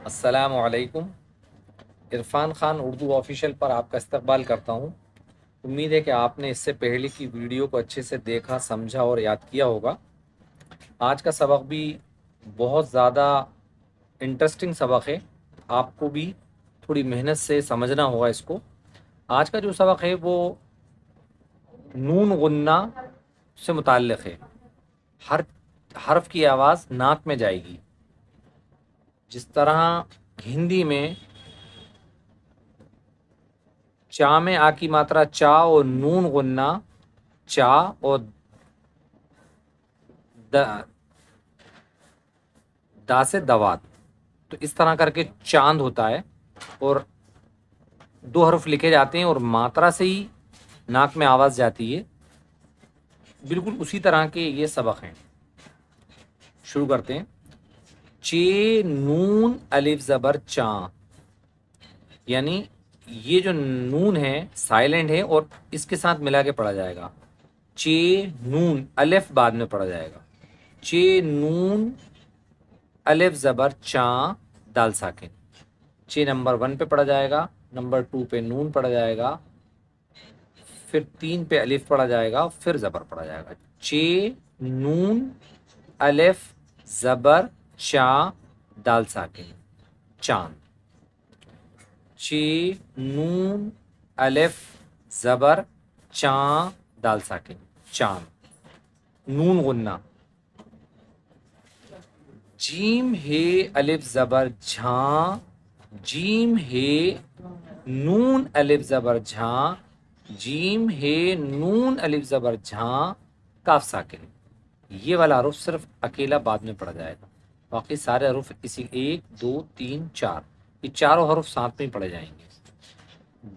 السلام علیکم۔ عرفان خان اردو آفیشیل پر آپ کا استقبال کرتا ہوں۔ امید ہے کہ آپ نے اس سے پہلے کی ویڈیو کو اچھے سے دیکھا، سمجھا اور یاد کیا ہوگا۔ آج کا سبق بھی بہت زیادہ انٹرسٹنگ سبق ہے، آپ کو بھی تھوڑی محنت سے سمجھنا ہوگا اس کو۔ آج کا جو سبق ہے وہ نون غنہ سے متعلق ہے۔ ہر حرف کی آواز ناک میں جائے گی، جس طرح ہندی میں چا میں آ کی ماترا چا اور نون غنہ چا اور دا سے دوات، تو اس طرح کر کے چاند ہوتا ہے اور دو حرف لکھے جاتے ہیں اور ماترا سے ہی ناک میں آواز جاتی ہے۔ بالکل اسی طرح کے یہ سبق ہیں۔ شروع کرتے ہیں۔ چے نون الف زبر چاں، یعنی یہ جو نون ہے سائلنٹ ہے اور اس کے ساتھ ملا کے پڑھا جائے گا۔ چے نون الف بعد میں پڑھا جائے گا۔ چے نون الف زبر چاں دال ساکن۔ چے نمبر 1 پہ پڑھا جائے گا، نمبر 2 پہ نون پڑھا جائے گا، پھر 3 پہ الف پڑھا جائے گا، پھر زبر پڑھا جائے گا۔ چے نون الف زبر چاں دال ساکن چاند۔ چے نون الف زبر چاں دال ساکن چاند۔ نون غنہ۔ جیم ہے الف زبر جھاں، جیم ہے نون الف زبر جھاں، جیم ہے نون الف زبر جھاں کاف ساکن۔ یہ والا حرف صرف اکیلا بعد میں پڑھا جائے گا، باقی سارے حروف اسی 1 2 3 4 یہ چاروں حروف ساتھ میں پڑھے جائیں گے۔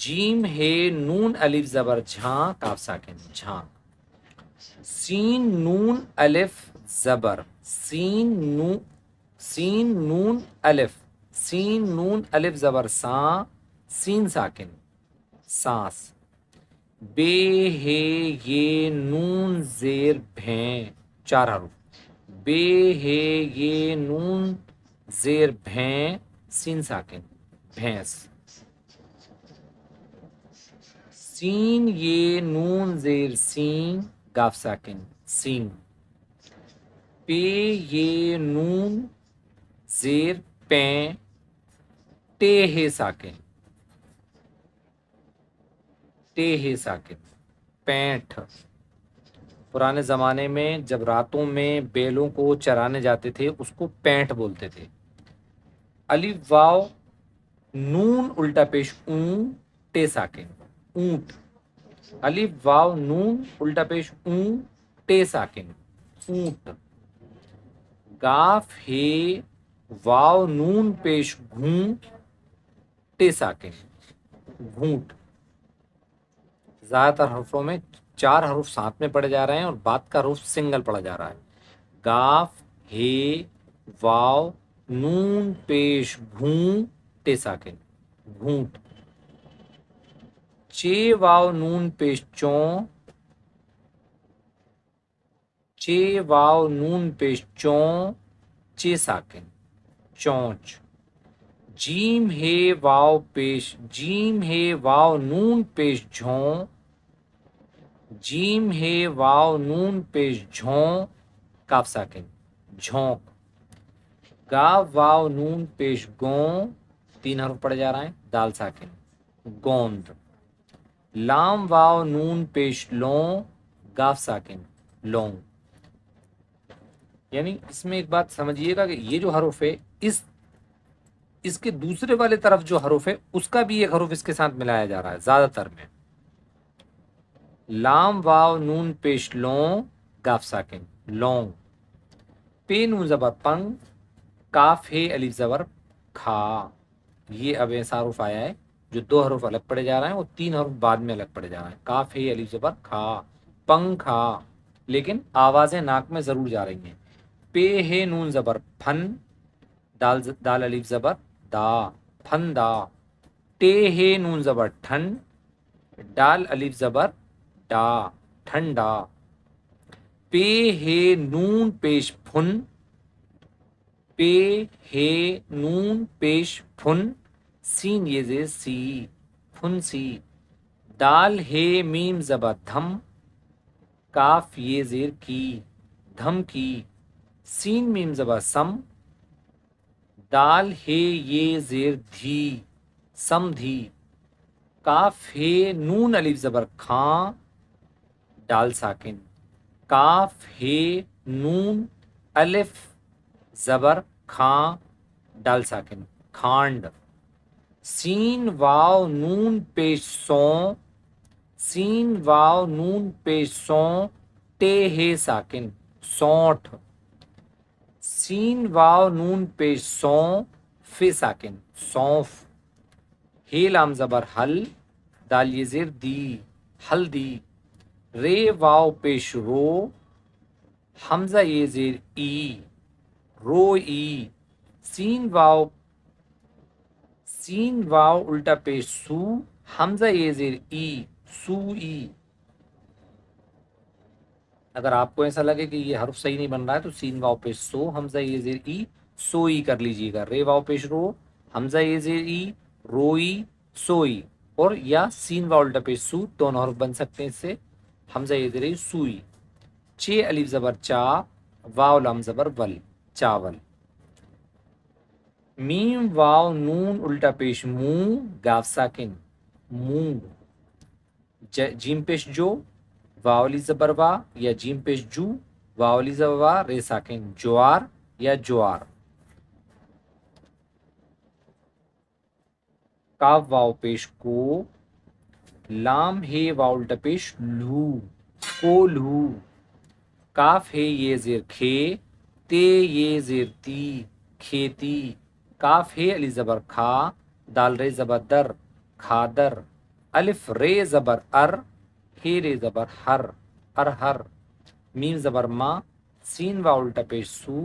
جیم ہے نون الف زبر جھاں کاف ساکن جھاں۔ سین نون الف زبر سین نون الف، سین نون الف زبر ساں سین ساکن سانس۔ بے ہے یہ نون زیر بھیں 4 حروف۔ بے ہے یہ نون زیر بھیں سین ساکن بھینس۔ سین یہ نون زیر سین گاف ساکن سین۔ پے یہ نون زیر پیں ٹے ہے ساکن ٹے ہے ساکن پینٹھ۔ پرانے زمانے میں جب راتوں میں بیلوں کو چرانے جاتے تھے اس کو پینٹھ بولتے تھے۔ الف واو نون الٹا پیش اون ٹے ساکن اونٹ۔ الف واو نون الٹا پیش اون ٹے ساکن اونٹ۔ گاف ہے واو نون پیش گھوں ٹے ساکن گھونٹ۔ زیادہ تر حرفوں میں 4 حروف ساتھ میں پڑھے جا رہے ہیں اور بعد کا حروف سنگل پڑھا جا رہا ہے۔ گاف ہے واو نون پیش گھوں ٹے ساکن گھونٹ۔ چے واو نون پیش چوں چے واو نون پیش چوں چے ساکن چونچ۔ جیم ہے واو پیش جیم ہے واو نون پیش جھوں جیم ہے واو نون پیش جھوں کاف ساکن جھونک۔ گاو واو نون پیش گوں 3 حرف پڑھے جا رہے ہیں دال ساکن گوند۔ لام واو نون پیش لوں گاف ساکن لونگ۔ یعنی اس میں ایک بات سمجھیے گا کہ یہ جو حرف ہے اس کے دوسرے والے طرف جو حرف ہے اس کا بھی ایک حرف اس کے ساتھ ملایا جا رہا ہے زیادہ تر میں۔ لام واو نون پیش لوں گاف ساکن لونگ۔ پے نون زبر پنگ کاف ہے الف زبر کھا۔ یہ اب ایسا حرف آیا ہے جو 2 حروف الگ پڑھے جا رہے ہیں اور 3 حروف بعد میں الگ پڑھے جا رہے ہیں۔ کاف ہے الف زبر کھا پنگ کھا، لیکن آوازیں ناک میں ضرور جا رہی ہیں۔ پے ہے نون زبر پھن دال الف زبر دا پھن دا۔ ٹے ہے نون زبر ٹھن ڈال الف زبر ڈا ٹھنڈا۔ پے ہے نون پیش پھن پے ہے نون پیش پھن سین یہ زیر سی پھن سی دال ہے میم زبر دھم کاف یہ زیر کی دھم کی سین میم زبر سم دال ہے یہ زیر دھی سم دھی کاف ہے نون الف زبر کھاں ڈال ساکن کاف ہے نون الف زبر کھاں ڈال ساکن کھانڈ سین واو نون پیش سوں سین واو نون پیش سوں ٹے ہے ساکن سونٹھ سین واو نون پیش سوں فے ساکن سونف ہے لام زبر حل دال یہ زیر دی ہلدی رے واو پیش رو حمزہ یہ زیر ای رو ای سین واو الٹا پیش سو حمزہ یہ زیر ای سو ای اگر آپ کو ایسا لگے کہ یہ حرف صحیح نہیں بن رہا ہے تو سین واو پیش سو حمزہ یہ زیر ای سوئی کر لیجیے گا رے واو پیش رو حمزہ یہ زیر ای روئی سوئی اور یا سین واو الٹا پیش سو دونوں حرف بن سکتے ہیں اس سے حمزہ یہ زیر ای سوئی چھ الف زبر چا واو لام زبر ول چاول میم واو نون الٹا پیش موں گاف ساکن مونگ جیم پیش جو واولی زبر وا یا جیم پیش جو واولی زبر وا رے ساکن جوار یا جوار کاف واو پیش کو لام ہے واو الٹا پیش لو کو لو کاف ہے یہ زیر کھے تے یہ زیر تی کھیتی کاف ہے علی زبر کھا دال رے زبر در کھادر الف رے زبر ار ہے رے زبر ہر ارہر میم زبر ما سین واو الٹا پیش سو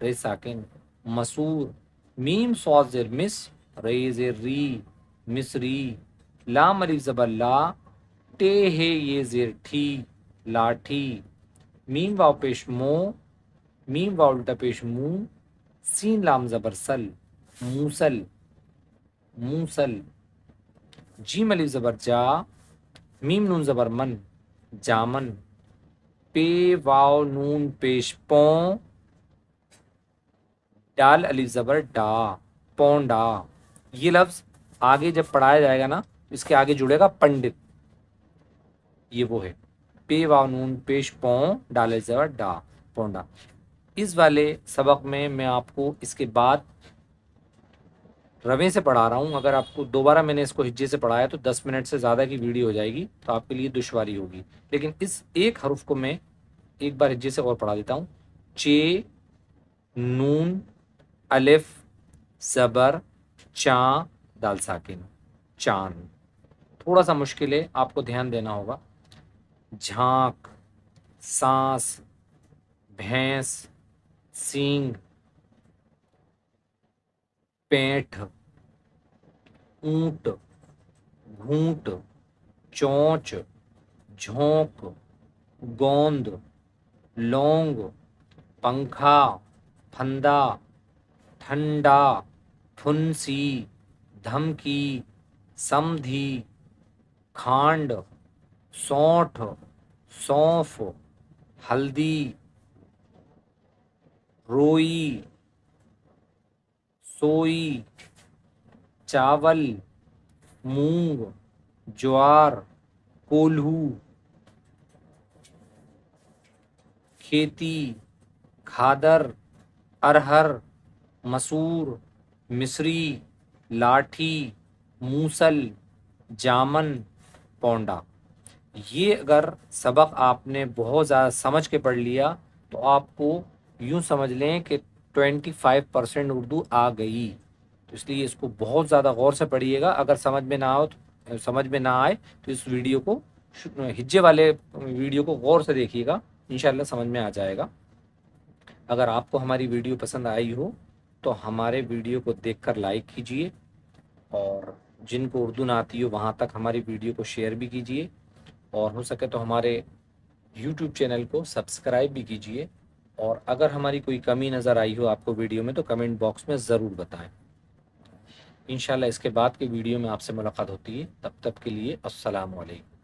رے ساکن مسور میم صاد زیر مس رے زیر ری مصری لام الف زبر لا ٹے ہے یہ زیر ٹھی لاٹھی میم واو پیش مو میم واو الٹا پیش مو سین لام زبر سل موسل موسل جیم الف زبر جا میم نون زبر من جامن پے واو نون پیش پوں ڈال الف زبر ڈا پونڈا یہ لفظ آگے جب پڑھایا جائے گا نا اس کے آگے جڑے گا پنڈت یہ وہ ہے پے واو نون پیش پوں ڈال الف زبر ڈا پونڈا اس والے سبق میں آپ کو اس کے بعد روے سے پڑھا رہا ہوں اگر آپ کو دوبارہ میں نے اس کو ہجے سے پڑھایا تو 10 منٹ سے زیادہ کی ویڈیو ہو جائے گی تو آپ کے لیے دشواری ہوگی لیکن اس ایک حرف کو میں ایک بار ہجے سے اور پڑھا دیتا ہوں چے نون الف زبر چاں دال ساکن چاند تھوڑا سا مشکل ہے آپ کو دھیان دینا ہوگا جھانک سانس بھینس سینگ پینٹھ اونٹ گھونٹ چونچ جھونک گوند لونگ پنکھا پھندا ٹھنڈا پھنسی دھمکی سمدھی کھانڈ سونٹھ سونف ہلدی روئی سوئی چاول مونگ جوار کولہو کھیتی کھادر ارہر مسور مصری لاٹھی موسل جامن پونڈا یہ اگر سبق آپ نے بہت زیادہ سمجھ کے پڑھ لیا تو آپ کو یوں سمجھ لیں کہ 25% اردو آ گئی تو اس لیے اس کو بہت زیادہ غور سے پڑھیے گا اگر سمجھ میں نہ آئے تو اس ویڈیو کو ہجے والے ویڈیو کو غور سے دیکھیے گا انشاءاللہ سمجھ میں آ جائے گا اگر آپ کو ہماری ویڈیو پسند آئی ہو تو ہمارے ویڈیو کو دیکھ کر لائک کیجئے اور جن کو اردو نہ آتی ہو وہاں تک ہماری ویڈیو کو شیئر بھی کیجئے اور ہو سکے تو ہمارے یوٹیوب چینل کو سبسکرائب بھی کیجئے اور اگر ہماری کوئی کمی نظر آئی ہو آپ کو ویڈیو میں تو کمنٹ باکس میں ضرور بتائیں۔ انشاءاللہ اس کے بعد کی ویڈیو میں آپ سے ملاقات ہوتی ہے، تب تک کے لیے السلام علیکم۔